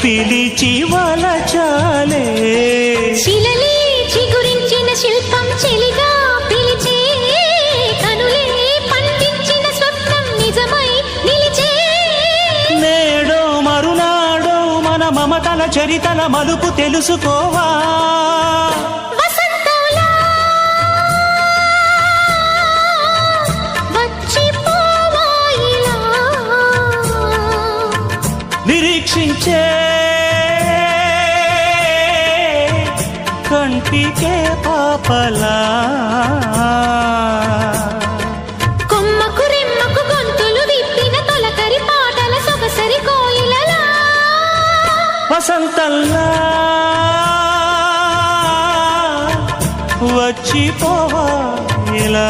పిలిచి వలచాలే శిలలే చిగురించిన శిల్పం చెలిగా పిలిచే కనులే పండించిన స్వప్నం నిజమై నిలిచే నేడో మరునాడో మన మమతల చరితల మలుపు తెలుసుకోవా వసంతంలా వచ్చిపోవా ఇలా నిరీక్షించే కంటికే పాపలా కొమ్మకు రెమ్మకు గొంతులు విప్పిన తొలకరి పాటల సొగసరి కోయిలలా వసంతల్లా వచ్చిపోవా ఇలా